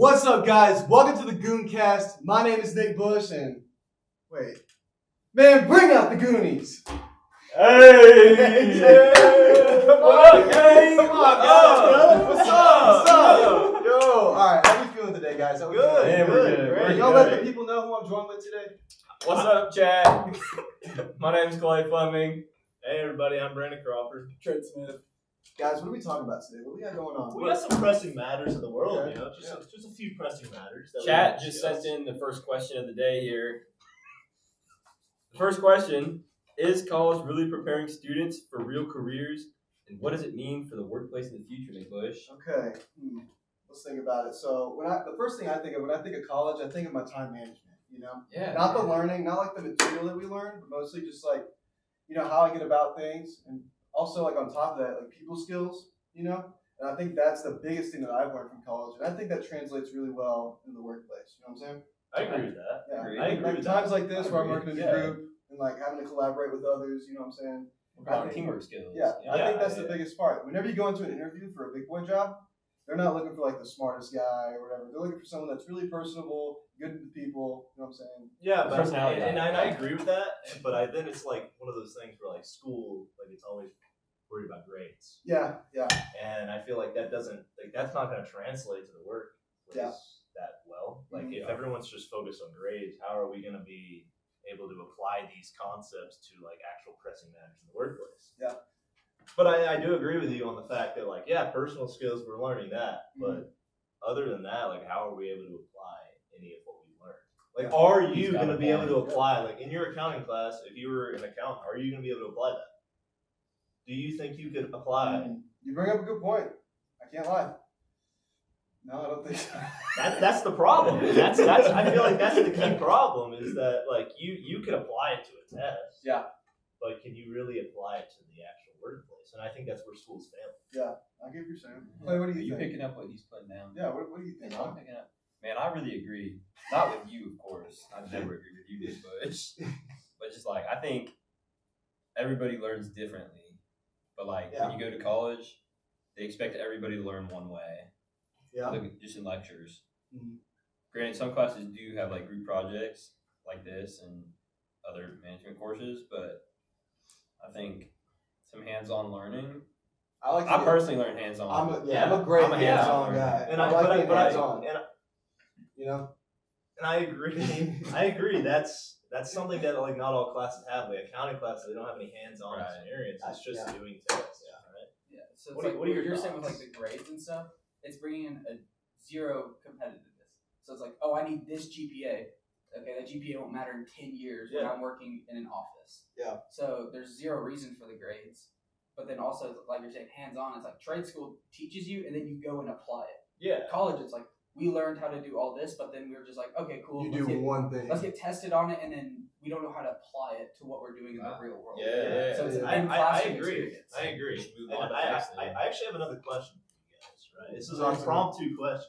What's up, guys? Welcome to the Gooncast. My name is Nick Bush, and wait, man, bring out the Goonies. Hey! What up, gang? Come on, What's up? Yo, all right. How we feeling today, guys? How we Good. feeling? Yeah, we're good. Great. We're Y'all good. let the people know who I'm joined with today. What's up, Chad? My name's Clay Fleming. Hey everybody, I'm Brandon Crawford. Trent Smith. Guys, what are we talking about today? What we got going on? We got some pressing matters in the world, Okay. you know, just a few pressing matters. That Chat we just discuss. sent in the first question of the day here. The first question, is college really preparing students for real careers? And what does it mean for the workplace in the future, Nick Bush? Okay. Let's think about it. So the first thing I think of when I think of college, I think of my time management. You know, Yeah. not the learning, not like the material that we learn, but mostly just like, you know, how I get about things, and also like on top of that, like people skills. You know, and I think that's the biggest thing that I've learned from college, and I think that translates really well in the workplace. You know what I'm saying? I agree with that. Yeah. I agree Like with times that. like this where I'm working in a Yeah. group and like having to collaborate with others. You know what I'm saying? Working on teamwork skills. Yeah, I think that's yeah. the biggest part. Whenever you go into an interview for a big boy job, they're not looking for like the smartest guy or whatever. They're looking for someone that's really personable, good with people. You know what I'm saying? Yeah, but Personality. and I agree with that. But then it's like one of those things where like school, like it's always worried about grades, Yeah. and I feel like that's not going to translate to the workplace that well. Like if everyone's just focused on grades, how are we going to be able to apply these concepts to like actual pressing matters in the workplace? Yeah. But I do agree with you on the fact that like personal skills, we're learning that, but other than that, like how are we able to apply any of what we learned? Like are you going to be able to apply like in your accounting class, if you were an accountant, are you going to be able to apply that? Do you think you could apply? You bring up a good point. I can't lie. No, I don't think so. That's the problem. That's I feel like that's the key problem is that like you can apply it to a test. Yeah. But can you really apply it to the actual workplace? And I think that's where schools fail. Yeah, I get what you're saying. Clay, what do Are you you think? picking up what he's putting down? Yeah, what do you think? I'm picking up. Man, I really agree. Not with you, of course. I never agree with you, Nick Bush. But just like I think everybody learns differently. But like when you go to college, they expect everybody to learn one way. Yeah. Like, just in lectures. Mhm. Granted, some classes do have like group projects like this and other management courses, but I think some hands-on learning. I personally learn hands-on. I'm a great hands-on guy. And I like being hands-on. You know? And I agree. I agree. That's something that like not all classes have. Like accounting classes, they don't have any hands-on experience. It's just doing tests. Yeah. So it's What like are your you're saying with thoughts? like the grades and stuff. It's bringing in a zero competitiveness. So it's like, oh, I need this GPA. Okay, that GPA won't matter in 10 years when I'm working in an office. Yeah. So there's zero reason for the grades. But then also, like you're saying, hands-on. It's like trade school teaches you, and then you go and apply it. Yeah. College, it's like we learned how to do all this, but then we were just like, okay, cool. You do one thing. Let's get tested on it, and then we don't know how to apply it to what we're doing in the real world. Yeah. So it's an I in-classroom agree. experience. I agree. Move And on to the I next thing. actually have another question for you guys. Right. This is our impromptu question.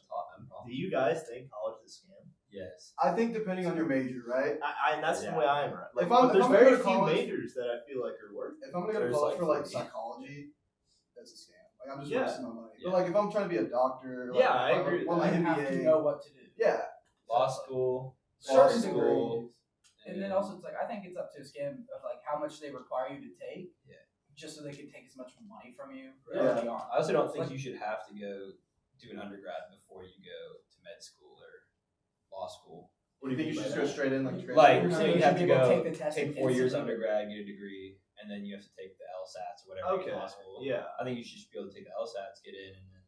Do you guys think college is a scam? Yes. I think depending on your major, right? That's the way I am. Right. Like, If I'm but there's gonna very go to few college- majors that I feel like are worth it. If I'm gonna go to There's college like for like 40. psychology, that's a scam. Like I'm just Yeah. wasting my money. Yeah. But like if I'm trying to be a doctor, like, Yeah, I if agree with want my You have to MBA. know what to do. Yeah. Law school. Certain school. degrees. And then also, it's like I think it's up to a scam of like how much they require you to take, just so they can take as much money from you early on. I also don't think Like- you should have to go do an undergrad before you go to med school or law school. What do you think you should just go straight in like? Like, You're so saying you you have should to be able to go take the test take 4 years instantly. undergrad, get a degree, and then you have to take the LSATs or whatever Okay. in law school. Yeah. I think you should be able to take the LSATs, get in, and then.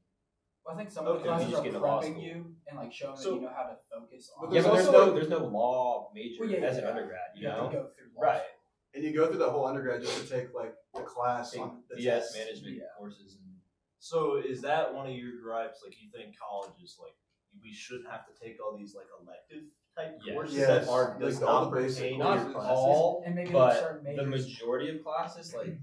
Well, I think some of the Okay, classes you just are get into law prepping school. you and like showing So- that you know how to focus on. But Yeah, but there's there's also, no there's no law major Well, yeah, as an yeah. undergrad, you You have know. to go through law Right. school. And you go through the whole undergrad just to take like the class Take on the BS test. management Yeah. courses and So is that one of your gripes? Like you think college is like we shouldn't have to take all these like elective type Yes. courses Yes. that are Like does all not the basic pertain to courses. your not classes? all, And maybe but certain the majors. majority of classes like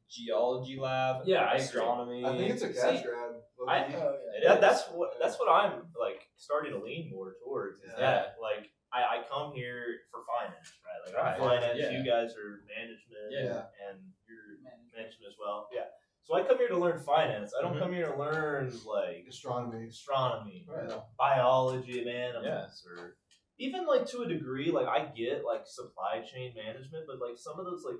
geology lab, Yeah, I agree. astronomy. I think it's a cash grab. I- low-key. Oh, yeah. It Yeah, is. that's what I'm like starting to lean more towards. Is Yeah. that like I come here for finance, right? Like I'm Right. finance, Yeah. you guys are management, Yeah. and you're management as well. Yeah. So I come here to learn finance. I don't come here to learn like Astronomy. astronomy, Right. biology, or even like to a degree, like I get like supply chain management, but like some of those like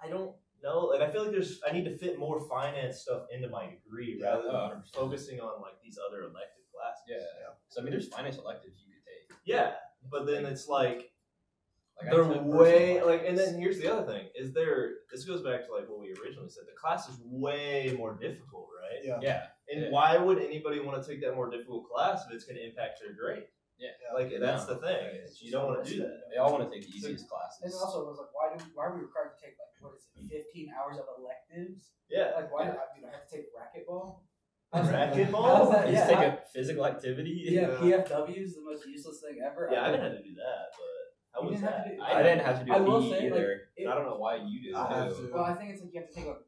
I don't know. Like I feel like I need to fit more finance stuff into my degree rather than 100%. focusing on like these other elective classes. Yeah. So I mean, there's finance electives you could take. Yeah, but then it's like I they're took way personal like, and finance. then here's the other thing: this goes back to like what we originally said. The class is way more difficult, right? Yeah. Yeah. And why would anybody want to take that more difficult class if it's going to impact their grade? Yeah. Like that's No. the thing. You don't want to do that. They all want to take the easiest And classes. also, it was like, why are we required to take like what is it, 15 hours of electives? Yeah. Like, why do I have to take racquetball? Racquetball? How's that? You just Yeah, take a physical activity. yeah, PFW is the most useless thing ever. Yeah, I haven't had to do that, but how You was didn't have that? to do- I didn't have to do I a will PE say, like, either. it- I don't know why you do. I have too. to. Well, I think it's like you have to take like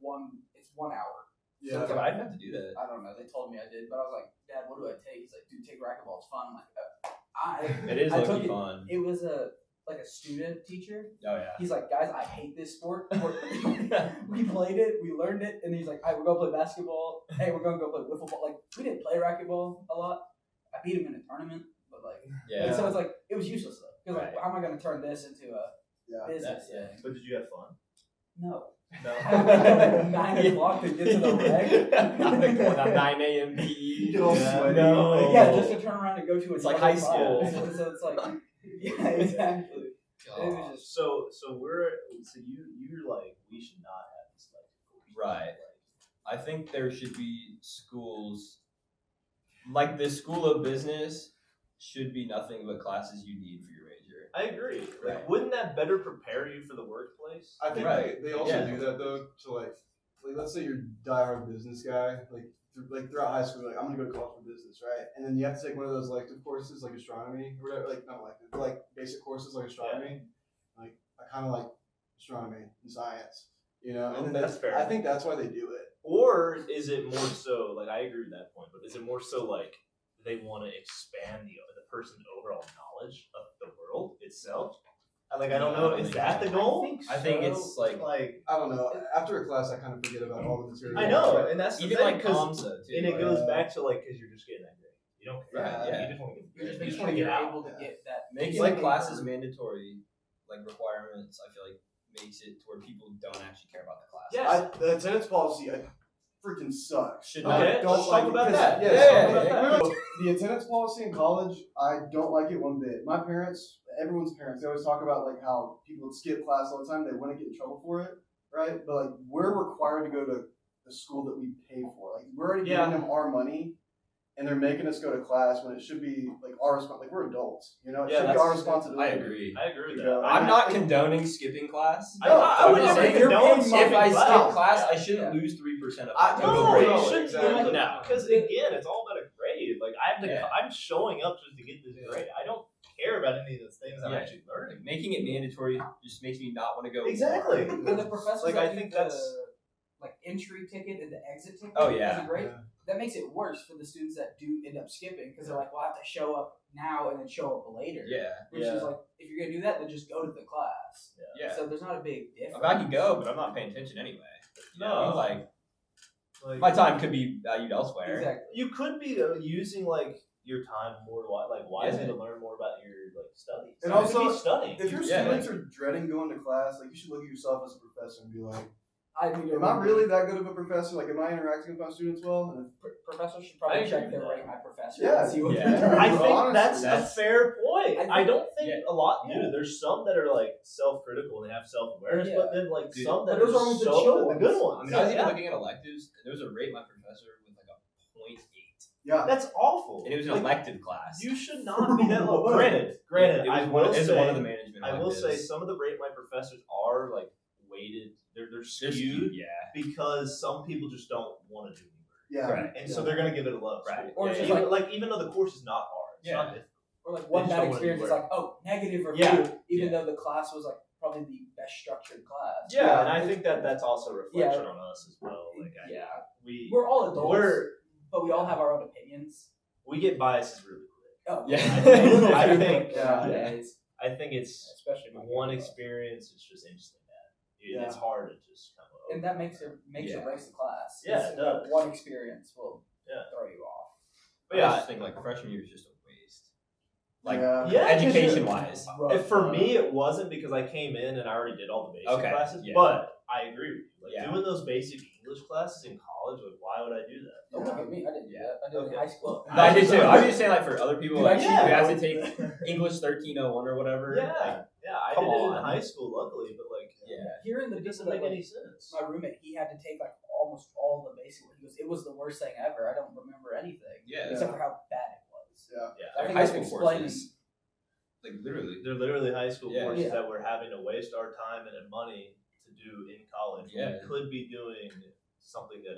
it's 1 hour. Yeah. But I didn't have to do that. I don't know. They told me I did, but I was like, Dad, what do I take? He's like, dude, take racquetball. It's fun. I'm like, It is I low-key took it. fun. It was a student teacher. Oh yeah. He's like, guys, I hate this sport. We played it, we learned it, and he's like, all right, we're gonna play basketball. Hey, we're gonna go play wiffle ball. Like, we didn't play racquetball a lot. I beat him in a tournament, but like, Yeah. and so it's like it was useless though. Because Right. like, how am I gonna turn this into a business Yeah. thing? But did you have fun? No. No. I wake up at 9 o'clock to get to the reg. At 9 a.m. PE. You get all Yeah. sweaty. No. Yeah, just to turn around and go to It's another like high class. school. So it's like, yeah, exactly. It was just So you're like, we should not have this like Right. I think there should be schools like the School of Business should be nothing but classes you need for your major. I agree. Like, Right. wouldn't that better prepare you for the workplace? I think Right. they also Yeah. do that though to like let's say you're a diehard business guy, like throughout high school, like I'm gonna go to college for business, right? And then you have to take one of those elective courses like astronomy or whatever, like not elective, but like basic courses like astronomy. Like I kind of like astronomy and science, you know. And then That's fair. I think that's why they do it. Or is it more so like I agree with that point, but is it more so like they want to expand the person's overall knowledge of the world itself? Like I don't know, is that the goal? I think it's like I don't know. After a class, I kind of forget about all the material. I know, and that's the even thing, like 'cause- comms though too. and it like, goes back to like because you're just getting that grade. You don't care. Right, yeah. You just want to get. you're just you making just sure want to you're get out. able to get that. making like like classes mandatory, like requirements. I feel like makes it to where people don't actually care about the class. Yes. The attendance policy, I freaking sucks. Should I not. don't let's like talk it about 'cause- that. Yeah, Yeah, let's yeah, talk about yeah. that. The attendance policy in college, I don't like it one bit. My parents, everyone's parents, they always talk about like how people skip class all the time. They wouldn't get in trouble for it, right? But like we're required to go to the school that we pay for. Like we're already Yeah. giving them our money, and they're making us go to class when it should be like our responsibility. Like we're adults, you know. It Yeah, should be that's- our I responsibility. agree. I agree with Yeah. that. I'm not condoning skipping class. I would I'm never saying condone if skipping I skip class. class, I Yeah. shouldn't lose 3% of I- my total No, grade. you No, shouldn't. exactly. No. Because again, it's all about a grade. Like I have to, Yeah. I'm showing up just to get this grade. I don't care about any of those things I'm Yeah. actually learning. Like, making it mandatory just makes me not want to go. Exactly. more. And the professors Like, that I do think the, that's- like entry ticket and the exit ticket. Oh, yeah. as a grade, Yeah. that makes it worse for the students that do end up skipping because they're like, well, I have to show up now and then show up later. Yeah, Which Yeah. is like, if you're gonna do that, then just go to the class. yeah. So there's not a big difference. I can go, but I'm not paying attention anyway. You know, No. like Like, my time could be valued elsewhere. Exactly. you could be using like your time more wisely Yeah. to learn more about your like studies. And You could also, be studying. If your Yeah. students are dreading going to class, like you should look at yourself as a professor and be like, I mean, am I really that good of a professor? Like, am I interacting with my students well? And Professors should I probably agree check with their that. rate my professor Yeah. and see what Yeah. they're I doing. think Honestly, that's a fair point. I I don't think yeah. a lot do. Yeah. There's some that are like self-critical and have self-awareness, Yeah. but then like Dude. some that But those are are always the so chill the good ones. ones. I mean, I was even Yeah. looking at electives. There was a rate my professor with like a 0.8, yeah, That's awful. and it was an Like, elective class. you should not be that low. Granted, it was I one, will it was say, one of the management. I will say electives. some of the rate my professors are like weighted. They're They're skewed yeah. because some people just don't want to do any work, yeah. Right. and so they're gonna give it a low. Right. Or it's just Even though the course is not hard, it's Yeah. not difficult. Or like They one just bad don't wanna experience do is work. like, oh, negative review, Yeah. even though the class was like probably the best structured class. Yeah, and I think that's also a reflection Yeah. on us as well. Like, Yeah. we We're all adults, we're but we all have our own opinions. we get biases really quick. Oh, Yeah. I think Yeah. nowadays, I think it's especially my one grandpa. experience. It's just instantly bad. Yeah. It's hard to just kind of And that makes it race the class. Yeah, It's it does. one experience will Yeah. throw you off. But I yeah, just think like freshman year is just a waste. Like Yeah, education wise. for me, it wasn't because I came in and I already did all the basic Okay, classes. yeah. But I agree with you. Like Yeah. doing those basic English classes in college, like why would I do that? Don't look at me. I didn't do that. I did it in Okay. high school. No, I did too. I was just saying like for other people like Yeah. who have to take English 1301 or whatever. Yeah, Like, yeah, I come did it in on. high school, luckily, but like, yeah. Hearing the it doesn't people make that, any like, sense. my roommate, he had to take like almost all the basic. He goes, it was the worst thing ever. I don't remember anything Yeah. except for how bad it was. Yeah. Yeah, I think high that's school explaining. courses. Like literally. they're literally high school Yeah. courses Yeah. that we're having to waste our time and money to do in college. when Yeah. we could be doing something that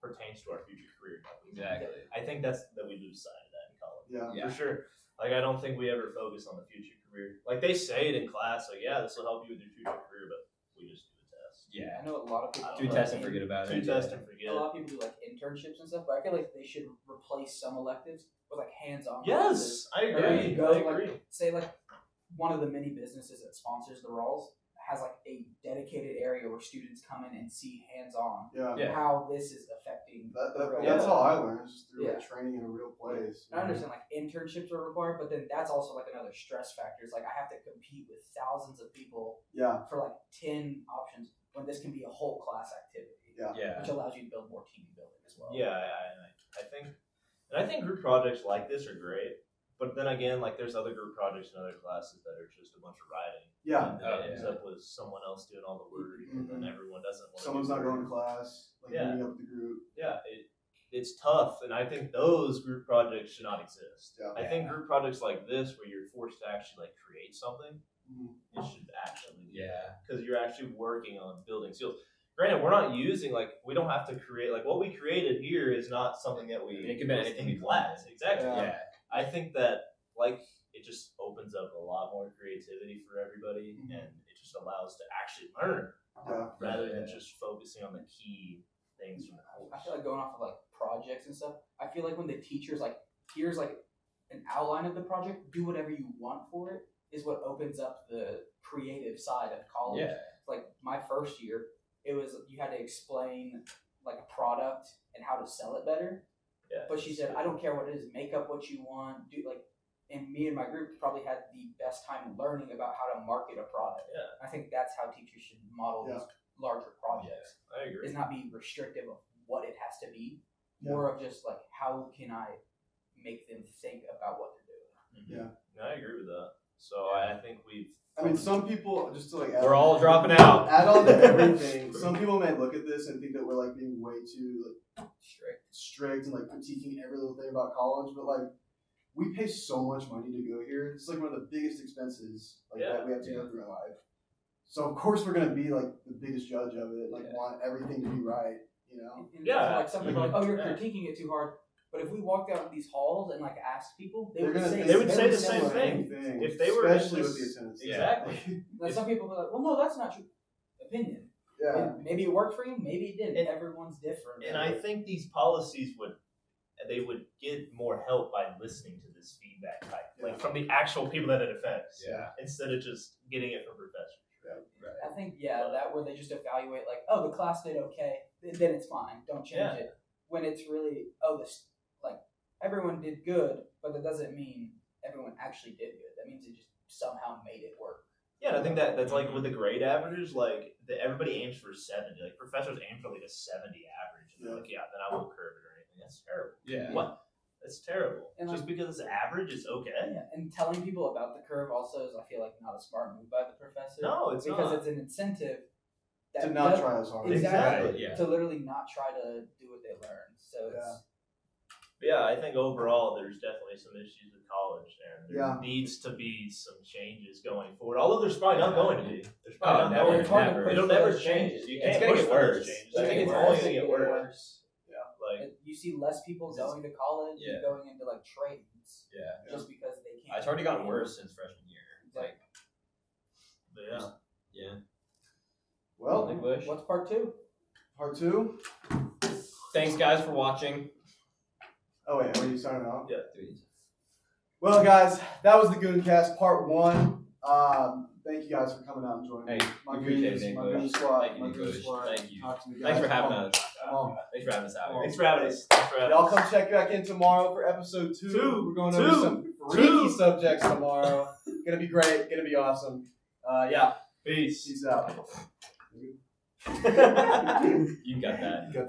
pertains to our future career. Exactly. I think that we lose sight of that in college. Yeah. Yeah. For sure. Like I don't think we ever focus on the future career. Like they say it in class, like yeah, this will help you with your future career, but we just do a test. Yeah. I know a lot of people I Do don't test know. and forget about Do it. test and forget. A lot of people do like internships and stuff, but I feel like they should replace some electives with like hands-on. Yes, classes. I Or agree. you go, I like, agree. say like one of the many businesses that sponsors the roles has like a dedicated area where students come in and see hands-on Yeah. Yeah. how this is affecting the real That's world. how I learned, just through like Yeah. training in a real place. I understand like internships are required, but then that's also like another stress factor. It's like I have to compete with thousands of people Yeah. for like 10 options when this can be a whole class activity, Yeah. which allows you to build more team building as well. Yeah, I think group projects like this are great. But then again, like there's other group projects in other classes that are just a bunch of writing. Yeah. And then Oh, it ends yeah. up with someone else doing all the work, and then everyone doesn't want Someone's to not do going work. to class, like Yeah. meeting up with the group. Yeah, it's tough, and I think those group projects should not exist. Yeah. I think group projects like this, where you're forced to actually like create something, Mhm. it should actually be Yeah. because you're actually working on building skills. Granted, we're not using we don't have to create what we created here is not something that we It could be anything in we class. wanted. Exactly. Yeah. I think that it just opens up a lot more creativity for everybody, Mhm. and it just allows to actually learn Yeah. rather than Yeah. just focusing on the key things from the I course. feel like going off of like projects and stuff, I feel like when the teacher's like, here's like an outline of the project, do whatever you want for it, is what opens up the creative side of college. Yeah. Like my first year, it was you had to explain like a product and how to sell it better. Yeah. But she said, I don't care what it is, make up what you want, do like. And me and my group probably had the best time learning about how to market a product. Yeah. I think that's how teachers should model these larger projects. I agree. Is not be restrictive of what it has to be, Yeah. more of just like how can I make them think about what they're doing. Yeah. No, I agree with that. So I think we've. I mean, some people just to like. Add We're on all to dropping everything- out. Add on to everything. Some people may look at this and think that we're like being way too strict and like critiquing every little thing about college, but like we pay so much money to go here. It's like one of the biggest expenses that we have to go through in life. So of course we're gonna be like the biggest judge of it. Like want everything to be right, you know. And Yeah. like some people are like, oh, you're Yeah. critiquing it too hard. But if we walked out these halls and like asked people, they They're would gonna say they would say the similar same things. thing. If they were in especially with the this- attendance. Exactly. Like some people are like, well, no, that's not your opinion. Yeah. And maybe it worked for you, maybe it didn't. And- Everyone's different. And I think these policies would get more help by listening to this feedback type, like from the actual people that it affects, Yeah. instead of just getting it from professors. I think that where they just evaluate like, oh, the class did okay, then it's fine. Don't change Yeah. it. When it's really, this like everyone did good, but that doesn't mean everyone actually did good. That means it just somehow made it work. Yeah, and I think that's like with the grade averages, everybody aims for 70. Like professors aim for like a 70 average, and they're like, then I won't curve it or anything. That's terrible. Yeah. What? That's terrible. And Just because it's average is okay. Yeah, and telling people about the curve also is, I feel like, not a smart move by the professor. No, it's because not. it's an incentive To not try as hard. Exactly. Exactly. Yeah. To literally not try to do what they learned. So it's But yeah, I think overall there's definitely some issues with college, and there Yeah. needs to be some changes going forward. Although there's probably not going to be. There's probably not never, going it's hard to to be. push It'll for never those change. changes. You Yeah. can't It's gonna push get for those worse. changes. It's I gonna think get it's worse. only going to get worse. Like you see less people going to college Yeah. and going into like trades Yeah. just because they can't. It's already gotten worse since freshman year. Like, but yeah. yeah. Well, English. What's part 2? part 2. Thanks, guys, for watching. Oh wait, are you signing off? Yeah. Well, guys, that was the Gooncast part 1. thank you guys for coming out and joining me. Hey, My appreciate goons, it, my Nick goon Bush. squad, Thank you, my Nick goon Bush. squad. Thank you. Talk to me, guys. Thanks for having Come on. us. Come on. Thanks for having us out. Thanks for having us. Thanks for having Y'all us. come check back in tomorrow for episode 2. Two. We're going over some freaky subjects tomorrow. Gonna be great. Gonna be awesome. Yeah. Peace. Peace out. You got that. You got that?